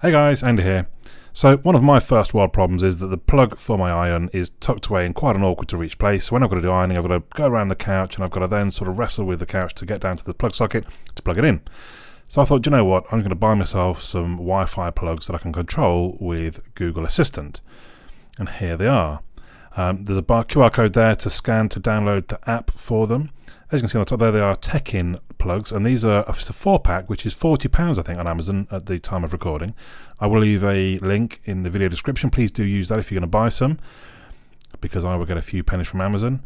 Hey guys, Andy here. So one of my first world problems is that the plug for my iron is tucked away in quite an awkward to reach place. So when I've got to do ironing, I've got to go around the couch and I've got to then sort of wrestle with the couch to get down to the plug socket to plug it in. So I thought, you know what, I'm going to buy myself some Wi-Fi plugs that I can control with Google Assistant. And here they are. There's a QR code there to scan to download the app for them. As you can see on the top there, they are Tekin plugs, and these are it's a 4-pack, which is £40 I think on Amazon at the time of recording. I will leave a link in the video description. Please do use that if you're going to buy some, because I will get a few pennies from Amazon.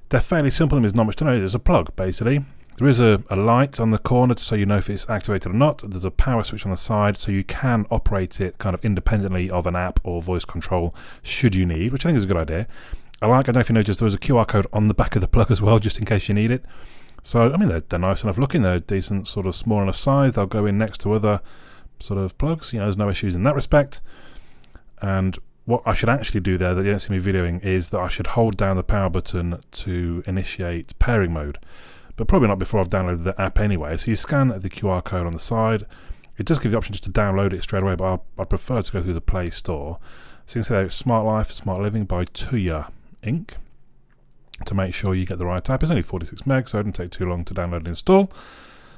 They're fairly simple and there's not much to know. There's a plug basically. There is a light on the corner so you know if it's activated or not. There's a power switch on the side so you can operate it kind of independently of an app or voice control should you need, which I think is a good idea. I don't know if you noticed there was a QR code on the back of the plug as well, just in case you need it. So, I mean, they're nice enough looking. They're decent, sort of small enough size. They'll go in next to other sort of plugs. You know, there's no issues in that respect. And what I should actually do there that you don't see me videoing is that I should hold down the power button to initiate pairing mode. But probably not before I've downloaded the app anyway. So you scan the QR code on the side. It does give you the option just to download it straight away, but I'd prefer to go through the Play Store. So you can see there, Smart Life, Smart Living by Tuya Inc. to make sure you get the right app. It's only 46 meg, so it didn't take too long to download and install.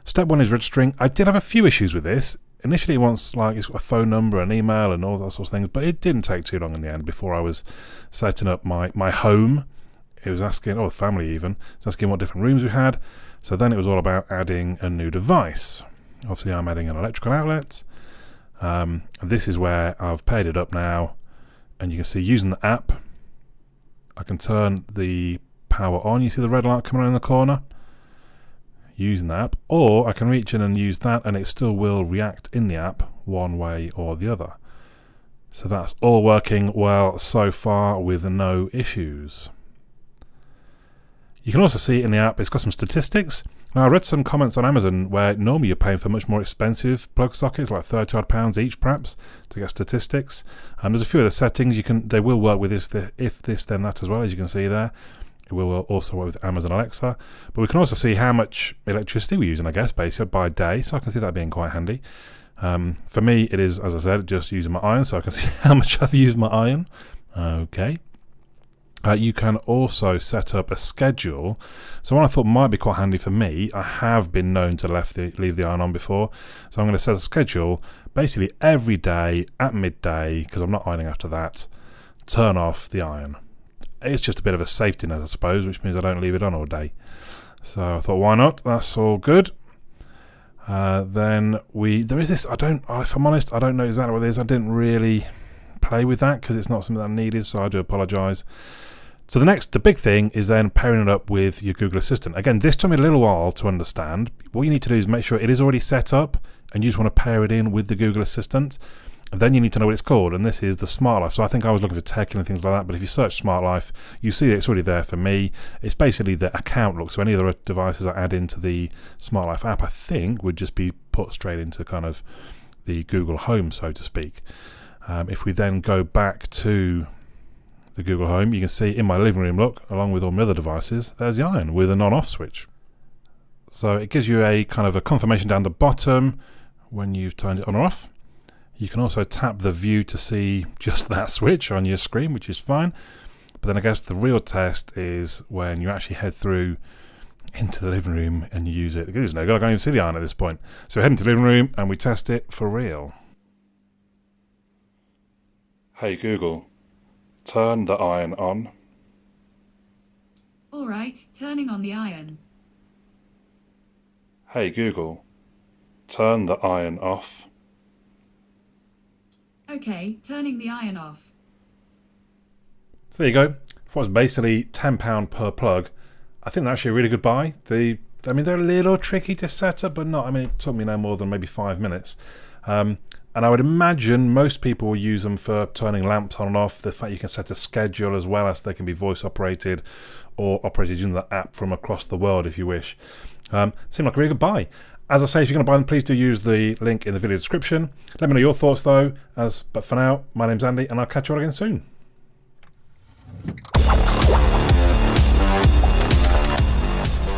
Step 1 is registering. I did have a few issues with this. Initially it wants like it's got a phone number, an email and all that sorts of things, but it didn't take too long in the end before I was setting up my home. It was asking, or family even, it's asking what different rooms we had. So then it was all about adding a new device. Obviously I'm adding an electrical outlet. And this is where I've paired it up now, and you can see using the app I can turn the power on. You see the red light coming around in the corner? Using the app. Or I can reach in and use that and it still will react in the app one way or the other. So that's all working well so far with no issues. You can also see in the app it's got some statistics. Now I read some comments on Amazon where normally you're paying for much more expensive plug sockets, like £30 each perhaps, to get statistics. There's a few other settings they will work with this, if this then that as well, as you can see there. It will also work with Amazon Alexa. But we can also see how much electricity we're using, I guess, basically by day, so I can see that being quite handy. For me it is, as I said, just using my iron, so I can see how much I've used my iron. Okay. You can also set up a schedule. So what I thought might be quite handy for me, I have been known to leave the iron on before. So I'm going to set a schedule basically every day at midday, because I'm not ironing after that, turn off the iron. It's just a bit of a safety net, I suppose, which means I don't leave it on all day. So I thought, why not? That's all good. Then there is this, if I'm honest, I don't know exactly what it is. I didn't really play with that because it's not something that I needed, so I do apologise. So the big thing is then pairing it up with your Google Assistant. Again, this took me a little while to understand. What you need to do is make sure it is already set up and you just want to pair it in with the Google Assistant. And then you need to know what it's called, and this is the Smart Life. So I think I was looking for Tekin and things like that, but if you search Smart Life, you see that it's already there for me. It's basically the account look. So any other devices I add into the Smart Life app, I think, would just be put straight into kind of the Google Home, so to speak. If we then go back to the Google Home, you can see in my living room, look, along with all my other devices, there's the iron with an on-off switch. So it gives you a kind of a confirmation down the bottom when you've turned it on or off. You can also tap the view to see just that switch on your screen, which is fine. But then I guess the real test is when you actually head through into the living room and you use it. There's no good, I can't even see the iron at this point. So we head into the living room and we test it for real. Hey Google, turn the iron on. All right, turning on the iron. Hey Google, turn the iron off. Okay, turning the iron off. So there you go. That was basically £10 per plug. I think they're actually a really good buy. They're a little tricky to set up, but not. I mean, it took me no more than maybe 5 minutes. And I would imagine most people will use them for turning lamps on and off. The fact you can set a schedule as well, as they can be voice operated or operated using the app from across the world if you wish. Seemed like a really good buy. As I say, if you're going to buy them, please do use the link in the video description. Let me know your thoughts though. But for now, my name's Andy and I'll catch you all again soon.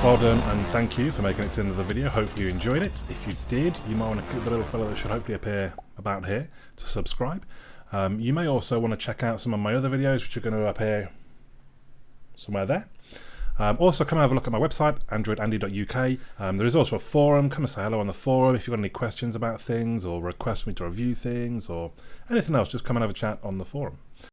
Well done, and thank you for making it to the end of the video. Hopefully you enjoyed it. If you did, you might want to click the little fellow that should hopefully appear about here to subscribe. You may also want to check out some of my other videos, which are going to appear somewhere there. Also, come and have a look at my website, androidandy.uk. There is also a forum. Come and say hello on the forum. If you've got any questions about things or request me to review things or anything else, just come and have a chat on the forum.